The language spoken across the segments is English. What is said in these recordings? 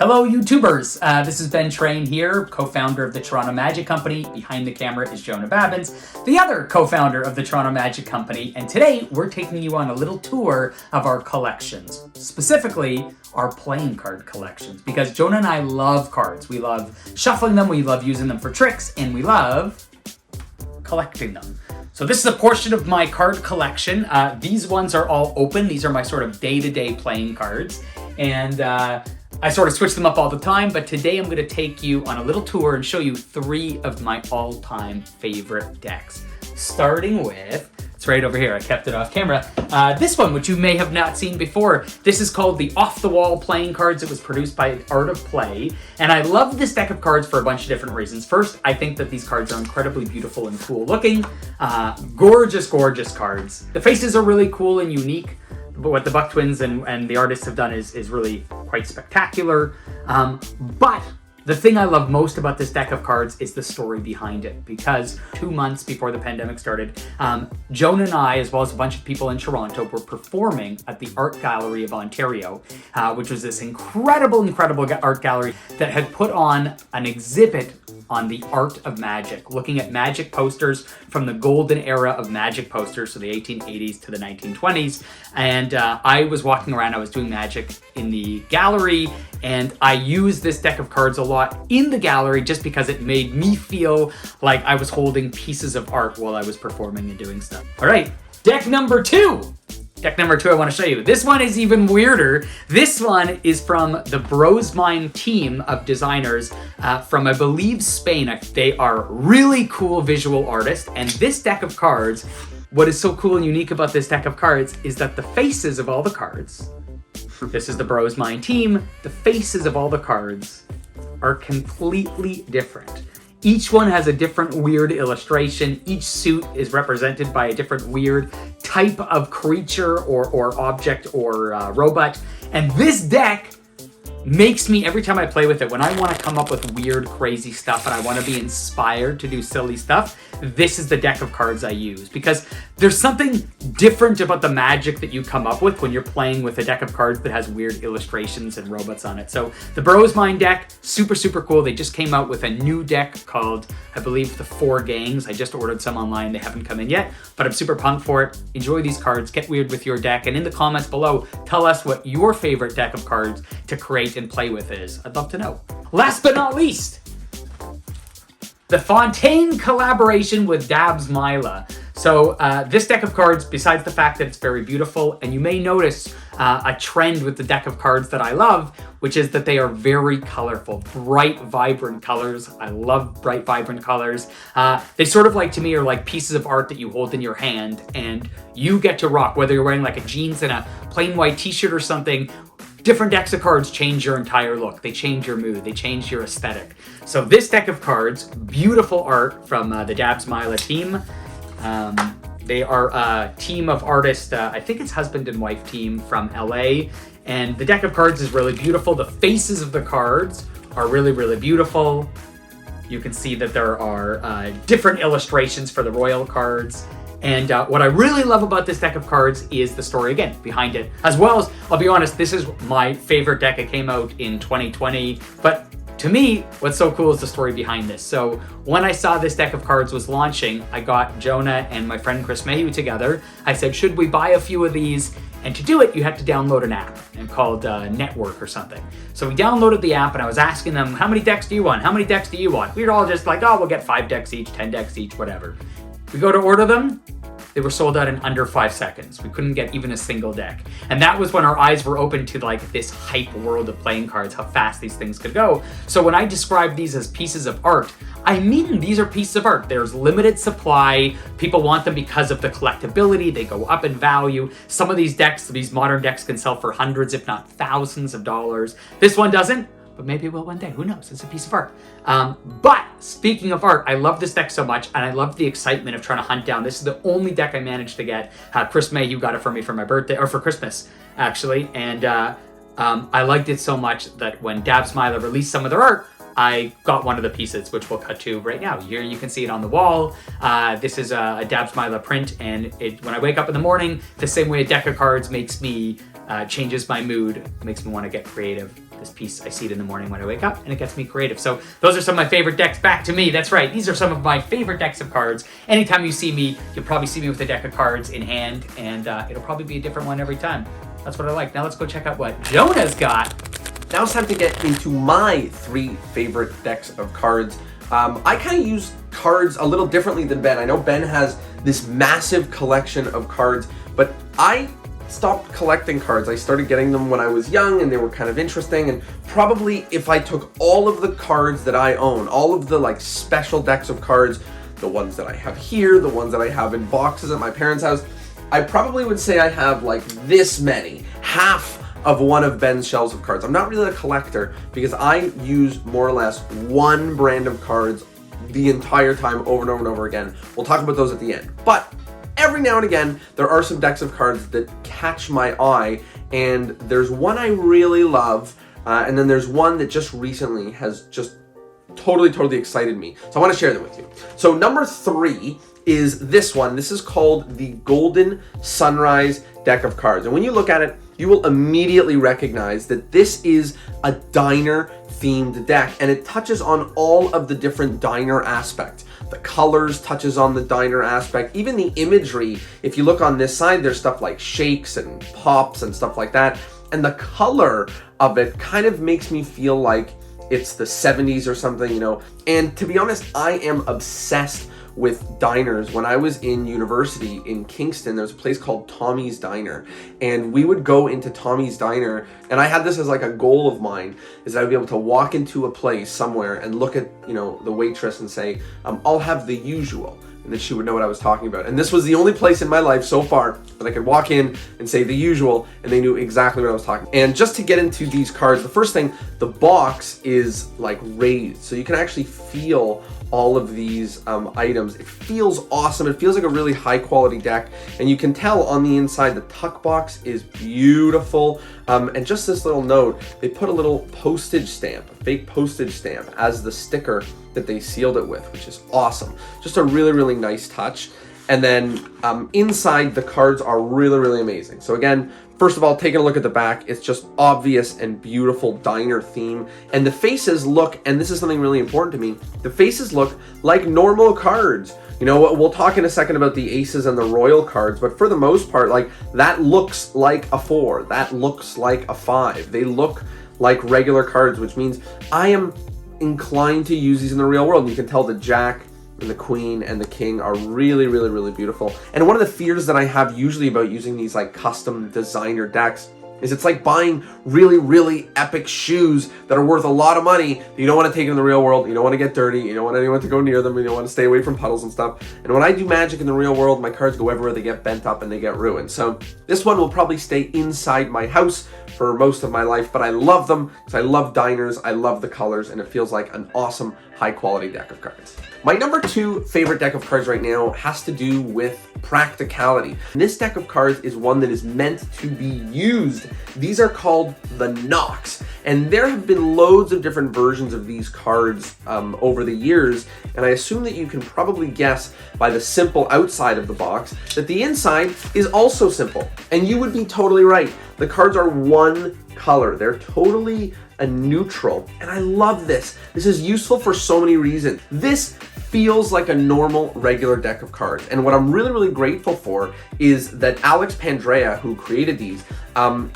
Hello YouTubers, this is Ben Train here, co-founder of the Toronto Magic Company. Behind the camera is Jonah Babbins, the other co-founder of the Toronto Magic Company, and today we're taking you on a little tour of our collections, specifically our playing card collections, because Jonah and I love cards. We love shuffling them, we love using them for tricks, and we love collecting them. So this is a portion of my card collection. These ones are all open. These are my sort of day-to-day playing cards, and I sort of switch them up all the time, but today I'm going to take you on a little tour and show you 3 of my all-time favorite decks. Starting with, it's right over here, I kept it off camera, this one, which you may have not seen before. This is called the Offthewall playing cards. It was produced by Art of Play, and I love this deck of cards for a bunch of different reasons. First, I think that these cards are incredibly beautiful and cool looking. Gorgeous, gorgeous cards. The faces are really cool and unique. But what the Buck Twins and the artists have done is really quite spectacular. But the thing I love most about this deck of cards is the story behind it, because 2 months before the pandemic started, Jonah and I, as well as a bunch of people in Toronto, were performing at the Art Gallery of Ontario, which was this incredible art gallery that had put on an exhibit on the art of magic, looking at magic posters from the golden era of magic posters, so the 1880s to the 1920s. And I was walking around, I was doing magic in the gallery, and I used this deck of cards a lot in the gallery just because it made me feel like I was holding pieces of art while I was performing and doing stuff. All right, deck number 2. Deck number 2 I want to show you. This one is even weirder. This one is from the Broz team of designers from, I believe, Spain. They are really cool visual artists, and this deck of cards, what is so cool and unique about this deck of cards is that the faces of all the cards, this is the Broz team, the faces of all the cards are completely different. Each one has a different weird illustration. Each suit is represented by a different weird type of creature or object or robot. And this deck makes me, every time I play with it, when I want to come up with weird, crazy stuff and I want to be inspired to do silly stuff, this is the deck of cards I use, because there's something different about the magic that you come up with when you're playing with a deck of cards that has weird illustrations and robots on it. So the Broz deck, super cool. They just came out with a new deck called, I believe, the 4 Gangs. I just ordered some online. They haven't come in yet, but I'm super pumped for it. Enjoy these cards, get weird with your deck, and in the comments below, tell us what your favorite deck of cards to create and play with is. I'd love to know. Last but not least, the Fontaine collaboration with Myla. So this deck of cards, besides the fact that it's very beautiful, and you may notice a trend with the deck of cards that I love, which is that they are very colorful, bright, vibrant colors. I love bright, vibrant colors. They sort of, like, to me, are like pieces of art that you hold in your hand and you get to rock, whether you're wearing like a jeans and a plain white t-shirt or something. Different decks of cards change your entire look. They change your mood. They change your aesthetic. So this deck of cards, beautiful art from the Myla team. They are a team of artists, I think it's husband and wife team from LA. And the deck of cards is really beautiful. The faces of the cards are really beautiful. You can see that there are different illustrations for the royal cards. And what I really love about this deck of cards is the story, again, behind it. As well as, I'll be honest, this is my favorite deck. It came out in 2020. But to me, what's so cool is the story behind this. So when I saw this deck of cards was launching, I got Jonah and my friend Chris Mayhew together. I said, should we buy a few of these? And to do it, you have to download an app called Network or something. So we downloaded the app and I was asking them, how many decks do you want? How many decks do you want? We were all just like, oh, we'll get 5 decks each, 10 decks each, whatever. We go to order them, they were sold out in under 5 seconds. We couldn't get even a single deck. And that was when our eyes were open to, like, this hype world of playing cards, how fast these things could go. So when I describe these as pieces of art, I mean these are pieces of art. There's limited supply. People want them because of the collectability. They go up in value. Some of these decks, these modern decks, can sell for hundreds, if not thousands of dollars. This one doesn't, but maybe it will one day. Who knows? It's a piece of art. But speaking of art, I love this deck so much, and I love the excitement of trying to hunt down. This is the only deck I managed to get. Chris Mayhew got it for me for my birthday, or for Christmas, actually. And I liked it so much that when Myla released some of their art, I got one of the pieces, which we'll cut to right now. Here you can see it on the wall. This is a Myla print, and when I wake up in the morning, the same way a deck of cards makes me changes my mood, makes me want to get creative. This piece, I see it in the morning when I wake up, and it gets me creative. So those are some of my favorite decks. Back to me. That's right. These are some of my favorite decks of cards. Anytime you see me, you'll probably see me with a deck of cards in hand, and it'll probably be a different one every time. That's what I like. Now let's go check out what Jonah's got. Now it's time to get into my 3 favorite decks of cards. I kind of use cards a little differently than Ben. I know Ben has this massive collection of cards, but I stopped collecting cards. I started getting them when I was young and they were kind of interesting, and probably if I took all of the cards that I own, all of the like special decks of cards, the ones that I have here, the ones that I have in boxes at my parents' house, I probably would say I have like this many, half of one of Ben's shelves of cards. I'm not really a collector because I use more or less one brand of cards the entire time over and over and over again. We'll talk about those at the end. But every now and again, there are some decks of cards that catch my eye, and there's one I really love, and then there's one that just recently has just totally excited me. So I want to share them with you. So number 3 is this one. This is called the Golden Sunrise deck of cards. And when you look at it, you will immediately recognize that this is a diner themed deck, and it touches on all of the different diner aspects. The colors touches on the diner aspect, even the imagery. If you look on this side, there's stuff like shakes and pops and stuff like that. And the color of it kind of makes me feel like it's the 70s or something, you know. And to be honest, I am obsessed with diners. When I was in university in Kingston, there's a place called Tommy's Diner, and we would go into Tommy's Diner, and I had this as like a goal of mine, is that I would be able to walk into a place somewhere and look at, you know, the waitress and say, I'll have the usual, and then she would know what I was talking about. And this was the only place in my life so far that I could walk in and say the usual, and they knew exactly what I was talking about. And just to get into these cards, the first thing, the box is like raised, so you can actually feel all of these items. It feels awesome. It feels like a really high quality deck, and you can tell on the inside the tuck box is beautiful. And just this little note, they put a little postage stamp, a fake postage stamp, as the sticker that they sealed it with, which is awesome. Just a really nice touch. And then inside, the cards are really amazing. So again, first of all, taking a look at the back, it's just obvious and beautiful diner theme. And the faces look, and this is something really important to me, the faces look like normal cards. You know, we'll talk in a second about the aces and the royal cards, but for the most part, like, that looks like a 4, that looks like a 5. They look like regular cards, which means I am inclined to use these in the real world. And you can tell the jack and the queen and the king are really beautiful. And one of the fears that I have usually about using these like custom designer decks is it's like buying really epic shoes that are worth a lot of money that you don't want to take in the real world. You don't want to get dirty. You don't want anyone to go near them. You don't want to stay away from puddles and stuff. And when I do Magic in the real world, my cards go everywhere. They get bent up and they get ruined. So this one will probably stay inside my house for most of my life, but I love them because I love diners. I love the colors, and it feels like an awesome high quality deck of cards. My number 2 favorite deck of cards right now has to do with practicality. This deck of cards is one that is meant to be used. These are called the Knocks, and there have been loads of different versions of these cards over the years, and I assume that you can probably guess by the simple outside of the box that the inside is also simple, and you would be totally right. The cards are one color. They're totally a neutral, and I love this. This is useful for so many reasons. This feels like a normal, regular deck of cards, and what I'm really grateful for is that Alex Pandrea, who created these,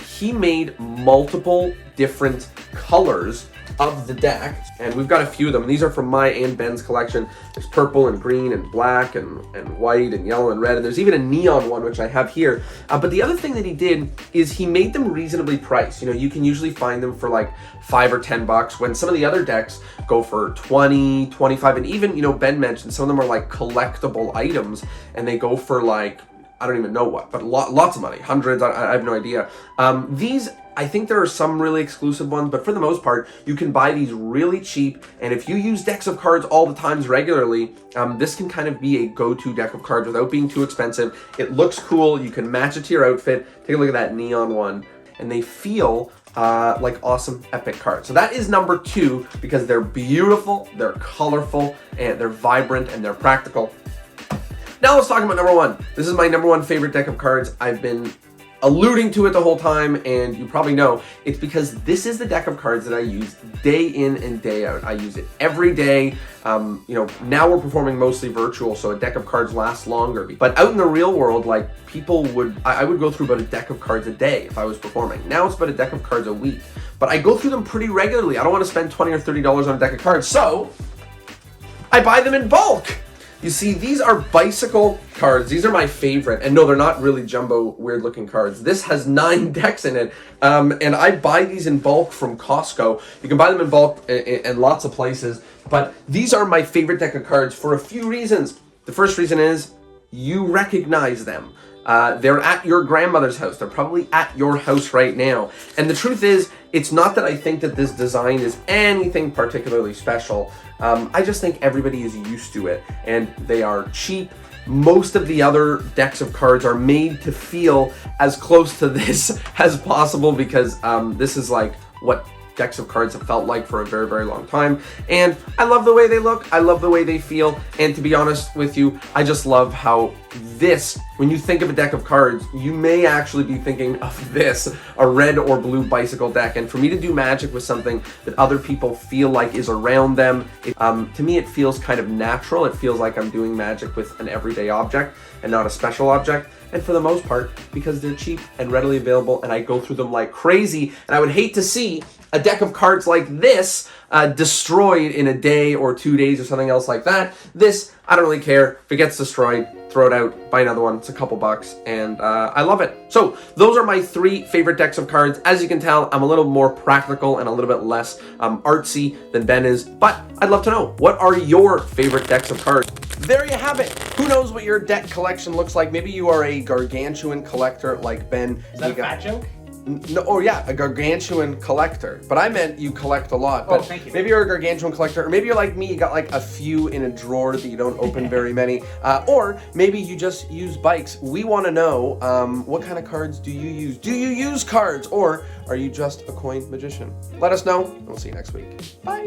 he made multiple different colors of the deck, and we've got a few of them. These are from my and Ben's collection. There's purple and green and black and white and yellow and red, and there's even a neon one, which I have here. But the other thing that he did is he made them reasonably priced. You know, you can usually find them for like $5 or $10, when some of the other decks go for 20, 25, and even, you know, Ben mentioned some of them are like collectible items, and they go for like, I don't even know what, but lots of money, hundreds, I have no idea. These, I think there are some really exclusive ones, but for the most part, you can buy these really cheap, and if you use decks of cards all the times regularly, this can kind of be a go-to deck of cards without being too expensive. It looks cool, you can match it to your outfit. Take a look at that neon one, and they feel like awesome epic cards. So that is number 2, because they're beautiful, they're colorful, and they're vibrant, and they're practical. Now let's talk about number 1. This is my number 1 favorite deck of cards. I've been alluding to it the whole time, and you probably know, it's because this is the deck of cards that I use day in and day out. I use it every day. You know, now we're performing mostly virtual, so a deck of cards lasts longer. But out in the real world, like, I would go through about a deck of cards a day if I was performing. Now it's about a deck of cards a week. But I go through them pretty regularly. I don't want to spend $20 or $30 on a deck of cards, so I buy them in bulk. You see, these are bicycle cards. These are my favorite. And no, they're not really jumbo, weird-looking cards. This has 9 decks in it. And I buy these in bulk from Costco. You can buy them in bulk in lots of places. But these are my favorite deck of cards for a few reasons. The first reason is you recognize them. They're at your grandmother's house. They're probably at your house right now. And the truth is, it's not that I think that this design is anything particularly special. I just think everybody is used to it, and they are cheap. Most of the other decks of cards are made to feel as close to this as possible, because this is like what decks of cards have felt like for a very, very long time. And I love the way they look. I love the way they feel. And to be honest with you, I just love how this, when you think of a deck of cards, you may actually be thinking of this, a red or blue bicycle deck. And for me to do Magic with something that other people feel like is around them, to me it feels kind of natural. It feels like I'm doing Magic with an everyday object and not a special object. And for the most part, because they're cheap and readily available, and I go through them like crazy, and I would hate to see a deck of cards like this destroyed in a day or 2 days or something else like that. This, I don't really care. If it gets destroyed, throw it out, buy another one. It's a couple bucks, and I love it. So those are my 3 favorite decks of cards. As you can tell, I'm a little more practical and a little bit less artsy than Ben is, but I'd love to know, what are your favorite decks of cards? There you have it. Who knows what your deck collection looks like? Maybe you are a gargantuan collector like Ben. Is that a fat joke? No, oh yeah, a gargantuan collector. But I meant you collect a lot. But thank you. Maybe you're a gargantuan collector, or maybe you're like me, you got like a few in a drawer that you don't open very many. Or maybe you just use bikes. We want to know, what kind of cards do you use? Do you use cards, or are you just a coin magician? Let us know, and we'll see you next week. Bye.